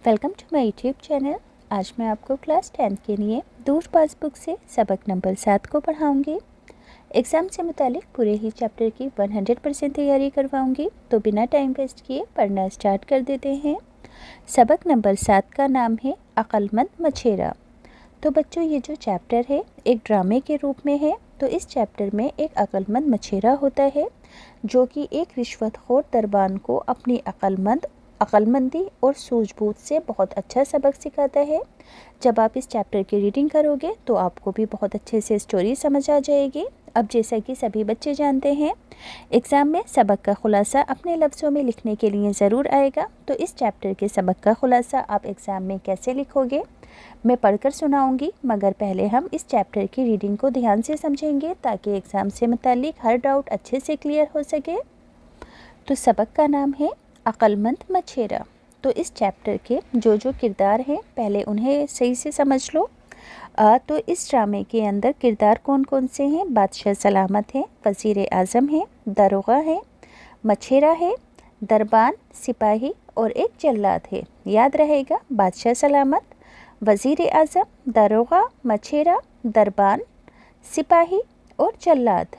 Welcome to my YouTube channel. आज मैं आपको क्लास 10 के लिए दूर पासबुक से सबक नंबर 7 को पढ़ाऊंगी। एग्ज़ाम से मुतालिक पूरे ही चैप्टर की 100% तैयारी करवाऊंगी। तो बिना टाइम वेस्ट किए पढ़ना स्टार्ट कर देते हैं। सबक नंबर 7 का नाम है अक्लमंद मछेरा। तो बच्चों, ये जो चैप्टर है एक ड्रामे के रूप में है। तो इस चैप्टर में एक अक्लमंद मछेरा होता है जो कि एक रिश्वतखोर दरबान को अपनी अक्लमंदी और सूझबूझ से बहुत अच्छा सबक सिखाता है। जब आप इस चैप्टर की रीडिंग करोगे तो आपको भी बहुत अच्छे से स्टोरी समझ आ जाएगी। अब जैसा कि सभी बच्चे जानते हैं, एग्ज़ाम में सबक का खुलासा अपने लफ्ज़ों में लिखने के लिए ज़रूर आएगा। तो इस चैप्टर के सबक का खुलासा आप एग्ज़ाम में कैसे लिखोगे मैं पढ़कर सुनाऊंगी, मगर पहले हम इस चैप्टर की रीडिंग को ध्यान से समझेंगे ताकि एग्ज़ाम से मुताल्लिक हर डाउट अच्छे से क्लियर हो सके। तो सबक का नाम है अक्लमंद मछेरा। तो इस चैप्टर के जो किरदार हैं पहले उन्हें सही से समझ लो। तो इस ड्रामे के अंदर किरदार कौन कौन से हैं? बादशाह सलामत है, वज़ीर आज़म है, दरोगा है, मछेरा है, दरबान, सिपाही और एक जल्लाद है। याद रहेगा, बादशाह सलामत, वज़ीर आज़म, दरोगा, मछेरा, दरबान, सिपाही और जल्लाद।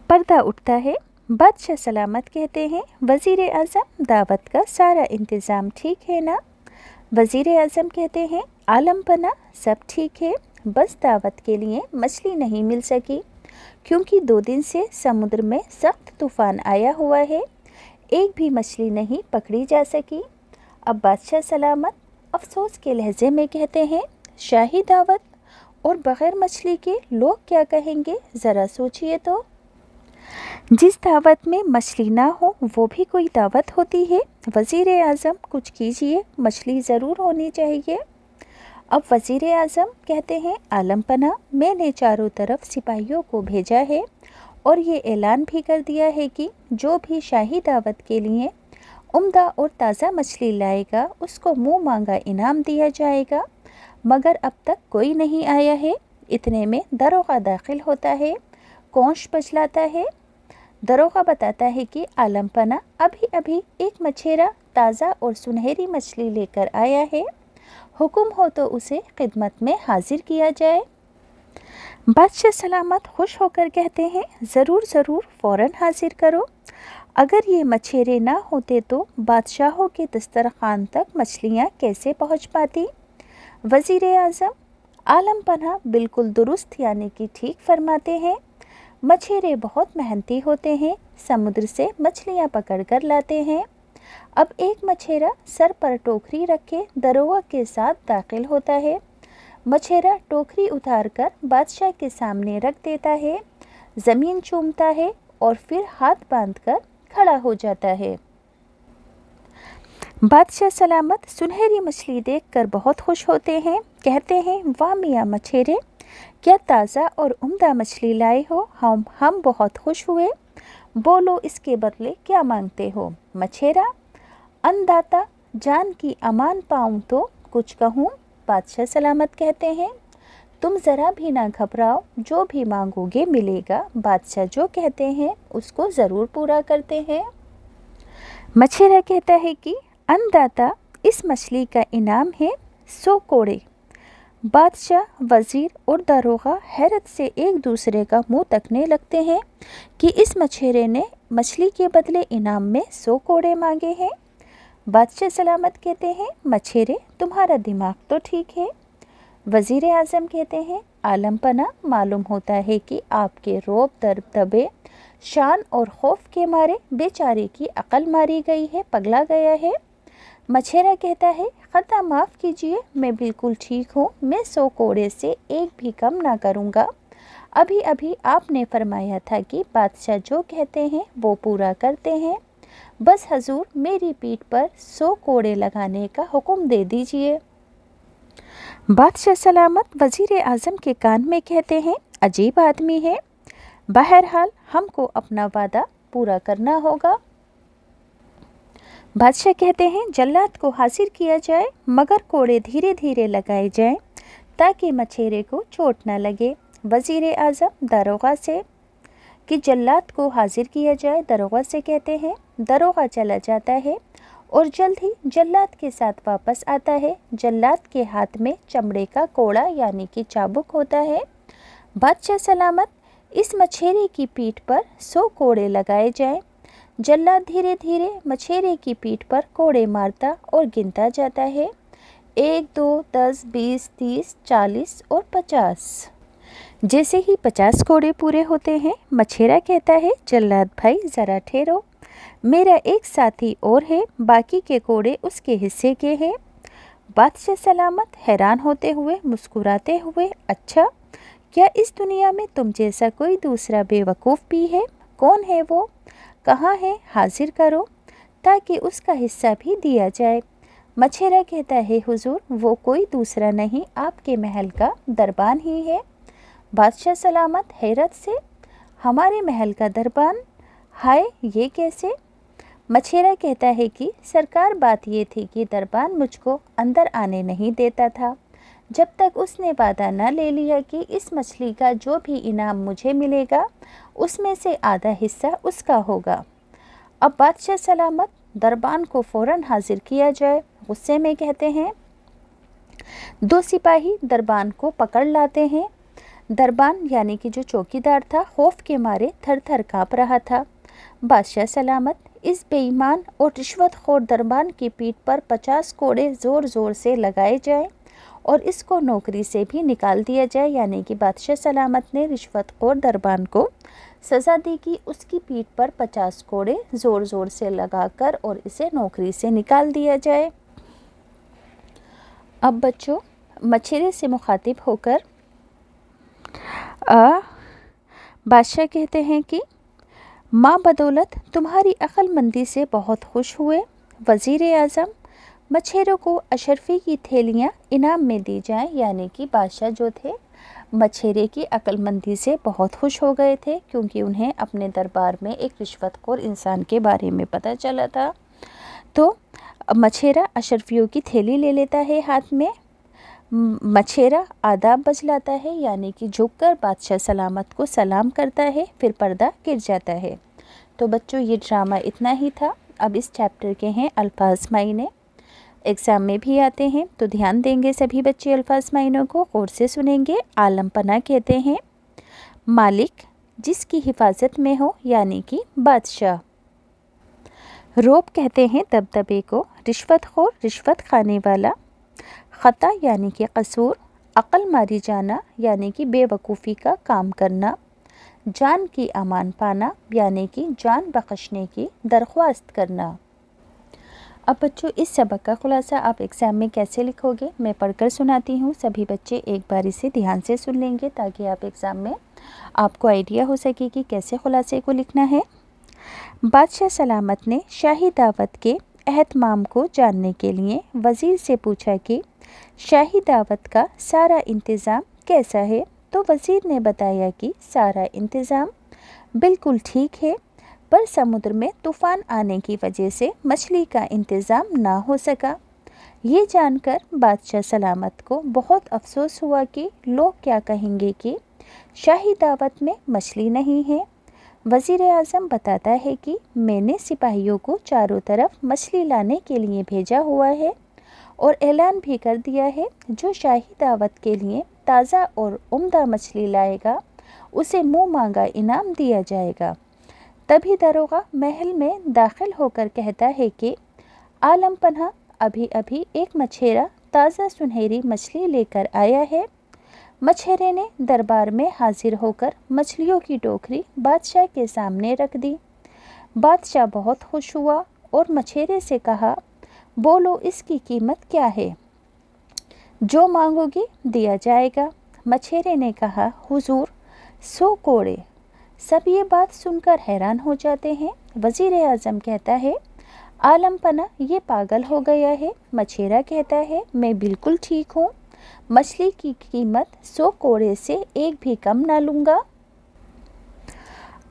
पर्दा उठता है। बादशाह सलामत कहते हैं, वज़ीर आज़म, दावत का सारा इंतज़ाम ठीक है ना? वज़ीर आज़म कहते हैं, आलम पना सब ठीक है, बस दावत के लिए मछली नहीं मिल सकी क्योंकि 2 दिन से समुद्र में सख्त तूफ़ान आया हुआ है, एक भी मछली नहीं पकड़ी जा सकी। अब बादशाह सलामत अफसोस के लहजे में कहते हैं, शाही दावत और बग़ैर मछली के लोग क्या कहेंगे, ज़रा सोचिए तो। जिस दावत में मछली ना हो वो भी कोई दावत होती है। वज़ीर आज़म कुछ कीजिए, मछली ज़रूर होनी चाहिए। अब वज़ीर आज़म कहते हैं, आलम पना, मैंने चारों तरफ सिपाहियों को भेजा है और ये ऐलान भी कर दिया है कि जो भी शाही दावत के लिए उम्दा और ताज़ा मछली लाएगा उसको मुँह मांगा इनाम दिया जाएगा, मगर अब तक कोई नहीं आया है। इतने में दरोगा दाखिल होता है, कौंश बजलाता है। दरोगा बताता है कि आलम पना अभी अभी एक मछेरा ताज़ा और सुनहरी मछली लेकर आया है, हुक्म हो तो उसे खिदमत में हाजिर किया जाए। बादशाह सलामत खुश होकर कहते हैं, ज़रूर ज़रूर, फ़ौरन हाजिर करो। अगर ये मछेरे ना होते तो बादशाहों के दस्तरखान तक मछलियाँ कैसे पहुँच पाती? वज़ीर आज़म, आलम पना बिल्कुल दुरुस्त यानी कि ठीक फरमाते हैं। मछेरे बहुत मेहनती होते हैं, समुद्र से मछलियाँ पकड़ कर लाते हैं। अब एक मछेरा सर पर टोकरी रखे दरोगा के साथ दाखिल होता है। मछेरा टोकरी उतारकर बादशाह के सामने रख देता है, ज़मीन चूमता है और फिर हाथ बांधकर खड़ा हो जाता है। बादशाह सलामत सुनहरी मछली देखकर बहुत खुश होते हैं, कहते हैं, वाह मियाँ मछेरे, क्या ताज़ा और उम्दा मछली लाए हो, हम बहुत खुश हुए। बोलो इसके बदले क्या मांगते हो? मछेरा, अन्नदाता, जान की अमान पाऊँ तो कुछ कहूँ। बादशाह सलामत कहते हैं, तुम ज़रा भी ना घबराओ, जो भी मांगोगे मिलेगा। बादशाह जो कहते हैं उसको ज़रूर पूरा करते हैं। मछेरा कहता है कि अन्नदाता, इस मछली का इनाम है 100 कोड़े। बादशाह, वज़ीर और दरोगा हैरत से एक दूसरे का मुंह तकने लगते हैं कि इस मछेरे ने मछली के बदले इनाम में 100 कोड़े मांगे हैं। बादशाह सलामत कहते हैं, मछेरे, तुम्हारा दिमाग तो ठीक है। वज़ीर आज़म कहते हैं, आलम पना, मालूम होता है कि आपके रौब दबे शान और खौफ के मारे बेचारे की अकल मारी गई है, पगला गया है। मछेरा कहता है, ख़ता माफ़ कीजिए, मैं बिल्कुल ठीक हूँ, मैं 100 कोड़े से एक भी कम ना करूँगा। अभी अभी आपने फरमाया था कि बादशाह जो कहते हैं वो पूरा करते हैं। बस हजूर, मेरी पीठ पर 100 कोड़े लगाने का हुक्म दे दीजिए। बादशाह सलामत वज़ीर आज़म के कान में कहते हैं, अजीब आदमी है, बहरहाल हमको अपना वादा पूरा करना होगा। बादशाह कहते हैं, जल्लाद को हाजिर किया जाए, मगर कोड़े धीरे धीरे लगाए जाएं ताकि मछेरे को चोट न लगे। वज़ीर आज़म दरोगा से कि जल्लाद को हाजिर किया जाए, दरोगा से कहते हैं। दरोगा चला जाता है और जल्द ही जल्लाद के साथ वापस आता है। जल्लाद के हाथ में चमड़े का कोड़ा यानी कि चाबुक होता है। बादशाह सलामत, इस मछेरे की पीठ पर 100 कोड़े लगाए जाएं। जल्लाद धीरे धीरे मछेरे की पीठ पर कोड़े मारता और गिनता जाता है, 1, 2, 10, 20, 30, 40 और 50। जैसे ही 50 कोड़े पूरे होते हैं, मछेरा कहता है, जल्लाद भाई ज़रा ठहरो, मेरा एक साथी और है, बाकी के कोड़े उसके हिस्से के हैं। बादशाह सलामत हैरान होते हुए मुस्कुराते हुए, अच्छा, क्या इस दुनिया में तुम जैसा कोई दूसरा बेवकूफ़ भी है? कौन है वो? कहाँ है? हाजिर करो ताकि उसका हिस्सा भी दिया जाए। मछेरा कहता है, हुजूर, वो कोई दूसरा नहीं, आपके महल का दरबान ही है। बादशाह सलामत हैरत से, हमारे महल का दरबान? हाय, ये कैसे? मछेरा कहता है कि सरकार, बात ये थी कि दरबान मुझको अंदर आने नहीं देता था जब तक उसने वादा न ले लिया कि इस मछली का जो भी इनाम मुझे मिलेगा उसमें से आधा हिस्सा उसका होगा। अब बादशाह सलामत, दरबान को फ़ौरन हाजिर किया जाए। गुस्से में कहते हैं। 2 सिपाही दरबान को पकड़ लाते हैं। दरबान यानी कि जो चौकीदार था, खौफ के मारे थर थर काँप रहा था। बादशाह सलामत, इस बेईमान और रिश्वतखोर दरबान की पीठ पर 50 कोड़े ज़ोर ज़ोर से लगाए जाएं और इसको नौकरी से भी निकाल दिया जाए। यानी कि बादशाह सलामत ने रिश्वतखोर दरबान को सज़ा दी कि उसकी पीठ पर 50 कोड़े ज़ोर ज़ोर से लगाकर और इसे नौकरी से निकाल दिया जाए। अब बच्चों, मछेरे से मुखातिब होकर बादशाह कहते हैं कि माँ बदौलत तुम्हारी अक्लमंदी से बहुत खुश हुए। वज़ीर आज़म, मछेरों को अशरफी की थैलियाँ इनाम में दी जाएं। यानी कि बादशाह जो थे मछेरे की अक्लमंदी से बहुत खुश हो गए थे, क्योंकि उन्हें अपने दरबार में एक रिश्वतखोर इंसान के बारे में पता चला था। तो मछेरा अशरफियों की थैली ले लेता है हाथ में। मछेरा आदाब बजलाता है, यानी कि झुककर बादशाह सलामत को सलाम करता है, फिर पर्दा गिर जाता है। तो बच्चों, ये ड्रामा इतना ही था। अब इस चैप्टर के हैं अल्फाज मायने, एग्ज़ाम में भी आते हैं, तो ध्यान देंगे सभी बच्चे अल्फाज मायनों को, गौर से सुनेंगे। आलम पना कहते हैं मालिक जिसकी हिफाजत में हो, यानी कि बादशाह। रोब कहते हैं दबदबे को, रिश्वतखोर रिश्वत खाने वाला। ख़ता यानी कि कसूर, अक़ल मारी जाना यानी कि बेवकूफ़ी का काम करना। जान की अमान पाना यानी कि जान बख्शने की दरख्वास्त करना। अब बच्चों, इस सबक का खुलासा आप एग्ज़ाम में कैसे लिखोगे, मैं पढ़कर सुनाती हूँ। सभी बच्चे एक बार इसे ध्यान से सुन लेंगे ताकि आप एग्ज़ाम में आपको आइडिया हो सके कि कैसे खुलासे को लिखना है। बादशाह सलामत ने शाही दावत के एहतमाम को जानने के लिए वज़ीर से पूछा कि शाही दावत का सारा इंतज़ाम कैसा है। तो वज़ीर ने बताया कि सारा इंतज़ाम बिल्कुल ठीक है, पर समुद्र में तूफ़ान आने की वजह से मछली का इंतज़ाम ना हो सका। ये जानकर बादशाह सलामत को बहुत अफसोस हुआ कि लोग क्या कहेंगे कि शाही दावत में मछली नहीं है। वज़ीर आज़म बताता है कि मैंने सिपाहियों को चारों तरफ मछली लाने के लिए भेजा हुआ है और ऐलान भी कर दिया है, जो शाही दावत के लिए ताज़ा और उम्दा मछली लाएगा उसे मुँह मांगा इनाम दिया जाएगा। तभी दरोगा महल में दाखिल होकर कहता है कि आलम पन्हा अभी अभी एक मछेरा ताज़ा सुनहरी मछली लेकर आया है। मछेरे ने दरबार में हाजिर होकर मछलियों की टोकरी बादशाह के सामने रख दी। बादशाह बहुत खुश हुआ और मछेरे से कहा, बोलो इसकी कीमत क्या है? जो मांगोगी दिया जाएगा। मछेरे ने कहा, हुजूर 100 कोड़े। सब ये बात सुनकर हैरान हो जाते हैं। वज़ीर आज़म कहता है, आलम पना ये पागल हो गया है। मछेरा कहता है, मैं बिल्कुल ठीक हूँ, मछली की कीमत 100 कोड़े से एक भी कम ना लूँगा।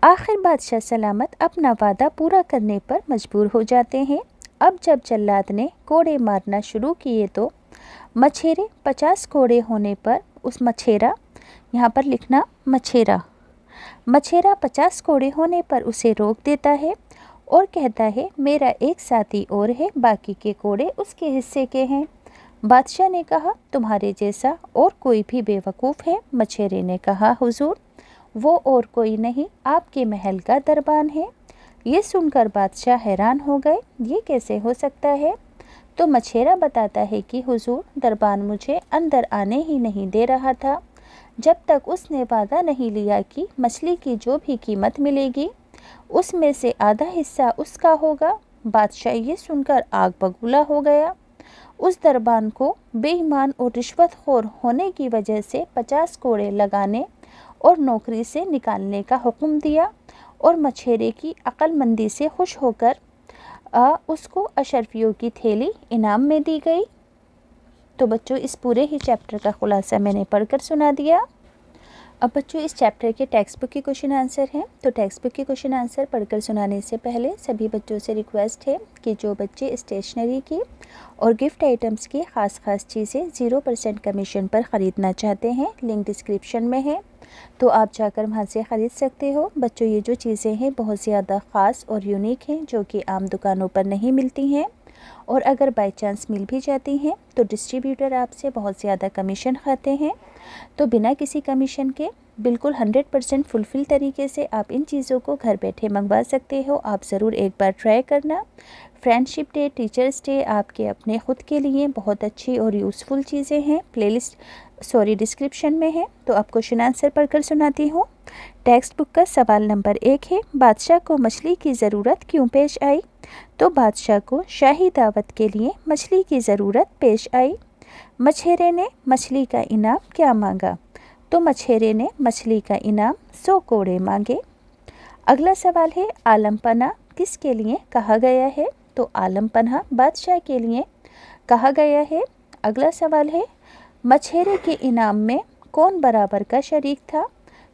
आखिर बादशाह सलामत अपना वादा पूरा करने पर मजबूर हो जाते हैं। अब जब जल्लाद ने कोड़े मारना शुरू किए तो मछेरे 50 कोड़े होने पर उस मछेरा, यहाँ पर लिखना मछेरा 50 कोड़े होने पर उसे रोक देता है اور کہتا ہے میرا ایک ساتھی اور ہے، باقی کے کوڑے اس کے حصے کے ہیں۔ بادشاہ نے کہا تمہارے جیسا اور کوئی بھی بے وقوف ہے؟ مچھیرے نے کہا حضور وہ اور کوئی نہیں، آپ کے محل کا دربان ہے۔ یہ سن کر بادشاہ حیران ہو گئے، یہ کیسے ہو سکتا ہے؟ تو مچھیرا بتاتا ہے کہ حضور دربان مجھے اندر آنے ہی نہیں دے رہا تھا جب تک اس نے وعدہ نہیں لیا کہ مچھلی کی جو بھی قیمت ملے گی اس میں سے آدھا حصہ اس کا ہوگا۔ بادشاہ یہ سن کر آگ بگولا ہو گیا۔ اس دربان کو بے ایمان اور رشوت خور ہونے کی وجہ سے 50 کوڑے لگانے اور نوکری سے نکالنے کا حکم دیا، اور مچھیرے کی عقل مندی سے خوش ہو کر اس کو اشرفیوں کی تھیلی انعام میں دی گئی۔ تو بچوں اس پورے ہی چیپٹر کا خلاصہ میں نے پڑھ کر سنا دیا۔ اب بچوں اس چیپٹر کے ٹیکسٹ بک کے کوشچن آنسر ہیں، تو ٹیکسٹ بک کے کوشچن آنسر پڑھ کر سنانے سے پہلے سبھی بچوں سے ریکویسٹ ہے کہ جو بچے اسٹیشنری کی اور گفٹ آئٹمس کی خاص چیزیں 0% کمیشن پر خریدنا چاہتے ہیں، لنک ڈسکرپشن میں ہے، تو آپ جا کر وہاں سے خرید سکتے ہو۔ بچوں یہ جو چیزیں ہیں بہت زیادہ خاص اور یونیک ہیں جو کہ عام دکانوں پر نہیں ملتی ہیں، اور اگر بائی چانس مل بھی جاتی ہیں تو ڈسٹریبیوٹر آپ سے بہت زیادہ کمیشن کھاتے ہیں، تو بنا کسی کمیشن کے بالکل 100% فلفل طریقے سے آپ ان چیزوں کو گھر بیٹھے منگوا سکتے ہو۔ آپ ضرور ایک بار ٹرائی کرنا۔ فرینڈشپ ڈے، ٹیچرز ڈے آپ کے اپنے خود کے لیے بہت اچھی اور یوزفل چیزیں ہیں، ڈسکرپشن میں ہے، تو آپ کوشچن آنسر پڑھ کر سناتی ہوں۔ ٹیکسٹ بک کا سوال نمبر 1 ہے، بادشاہ کو مچھلی کی ضرورت کیوں پیش آئی؟ تو بادشاہ کو شاہی دعوت کے لیے مچھلی کی ضرورت پیش آئی۔ مچھیرے نے مچھلی کا انعام کیا مانگا؟ تو مچھیرے نے مچھلی کا انعام 100 کوڑے مانگے۔ اگلا سوال ہے، عالم پناہ کس کے لیے کہا گیا ہے؟ تو عالم پناہ بادشاہ کے لیے کہا گیا ہے۔ اگلا سوال ہے، مچھیرے کے انعام میں کون برابر کا شریک تھا؟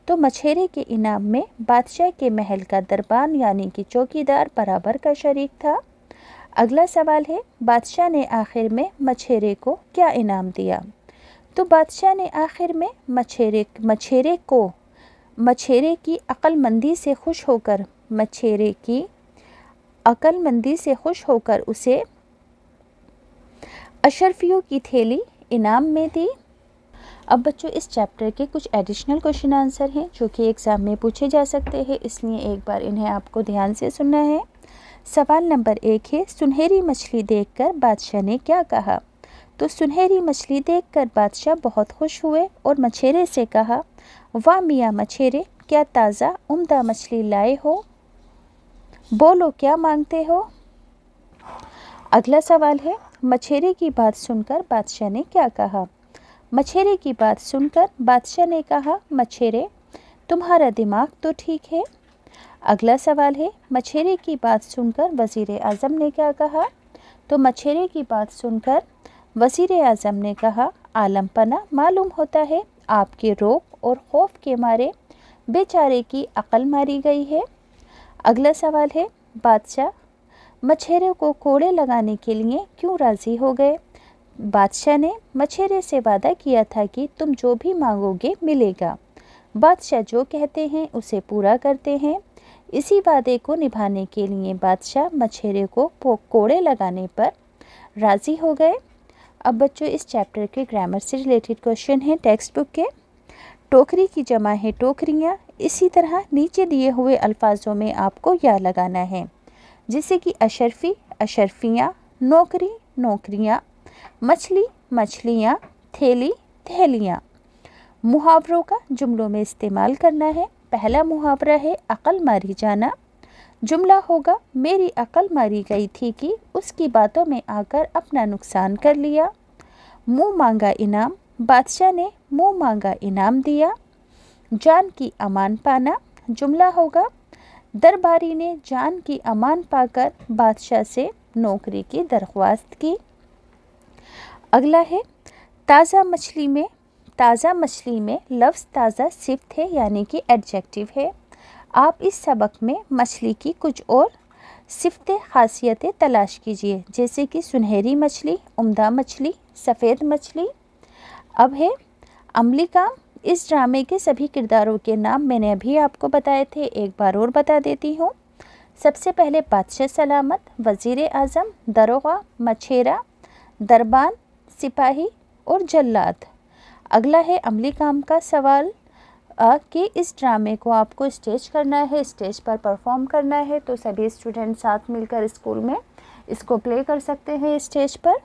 تو مچھیرے کے انعام میں بادشاہ کے محل کا دربان یعنی کہ چوکیدار برابر کا شریک تھا۔ اگلا سوال ہے، بادشاہ نے آخر میں مچھیرے کو کیا انعام دیا؟ تو بادشاہ نے آخر میں مچھیرے کی عقل مندی سے خوش ہو کر اسے اشرفیوں کی تھیلی انعام میں دی۔ اب بچوں اس چیپٹر کے کچھ ایڈیشنل کوشچن آنسر ہیں جو کہ ایگزام میں پوچھے جا سکتے ہیں، اس لیے ایک بار انہیں آپ کو دھیان سے سننا ہے۔ سوال نمبر 1 ہے، سنہری مچھلی دیکھ کر بادشاہ نے کیا کہا؟ تو سنہری مچھلی دیکھ کر بادشاہ بہت خوش ہوئے اور مچھیرے سے کہا، واہ میاں مچھیرے، کیا تازہ عمدہ مچھلی لائے ہو، بولو کیا مانگتے ہو؟ اگلا سوال ہے، مچھیرے کی بات سن کر بادشاہ نے کیا کہا؟ مچھیرے کی بات سن کر بادشاہ نے کہا، مچھیرے تمہارا دماغ تو ٹھیک ہے۔ اگلا سوال ہے، مچھیرے کی بات سن کر وزیر اعظم نے کیا کہا؟ تو مچھیرے کی بات سن کر وزیر اعظم نے کہا، عالم پناہ معلوم ہوتا ہے آپ کے رعب اور خوف کے مارے بیچارے کی عقل ماری گئی ہے۔ اگلا سوال ہے، بادشاہ مچھیرے کو کوڑے لگانے کے لیے کیوں راضی ہو گئے؟ بادشاہ نے مچھیرے سے وعدہ کیا تھا کہ تم جو بھی مانگو گے ملے گا۔ بادشاہ جو کہتے ہیں اسے پورا کرتے ہیں، اسی وعدے کو نبھانے کے لیے بادشاہ مچھیرے کو کوڑے لگانے پر راضی ہو گئے۔ اب بچوں اس چیپٹر کے گرامر سے ریلیٹڈ کوشچن ہیں ٹیکسٹ بک کے۔ ٹوکری کی جمع ہے ٹوکریاں، اسی طرح نیچے دیے ہوئے الفاظوں میں آپ کو یا لگانا ہے، جیسے کہ اشرفی، اشرفیاں، نوکری، نوکریاں، مچھلی، مچھلیاں، تھیلی، تھیلیاں۔ محاوروں کا جملوں میں استعمال کرنا ہے۔ پہلا محاورہ ہے عقل ماری جانا۔ جملہ ہوگا، میری عقل ماری گئی تھی کہ اس کی باتوں میں آ کر اپنا نقصان کر لیا۔ منہ مانگا انعام، بادشاہ نے منہ مانگا انعام دیا۔ جان کی امان پانا، جملہ ہوگا، درباری نے جان کی امان پا کر بادشاہ سے نوکری کی درخواست کی۔ اگلا ہے، تازہ مچھلی میں لفظ تازہ صفت ہے یعنی کہ ایڈجیکٹو ہے۔ آپ اس سبق میں مچھلی کی کچھ اور صفتیں، خاصیتیں تلاش کیجیے، جیسے کہ سنہری مچھلی، عمدہ مچھلی، سفید مچھلی۔ اب ہے عملی کام۔ اس ڈرامے کے سبھی کرداروں کے نام میں نے ابھی آپ کو بتائے تھے، ایک بار اور بتا دیتی ہوں۔ سب سے پہلے بادشاہ سلامت، وزیر اعظم، داروغہ، مچھیرا، دربان، سپاہی اور جلاد۔ اگلا ہے عملی کام کا سوال کہ اس ڈرامے کو آپ کو اسٹیج کرنا ہے، اسٹیج پر پرفارم کرنا ہے، تو سبھی اسٹوڈنٹ ساتھ مل کر اسکول میں اس کو پلے کر سکتے ہیں اسٹیج پر۔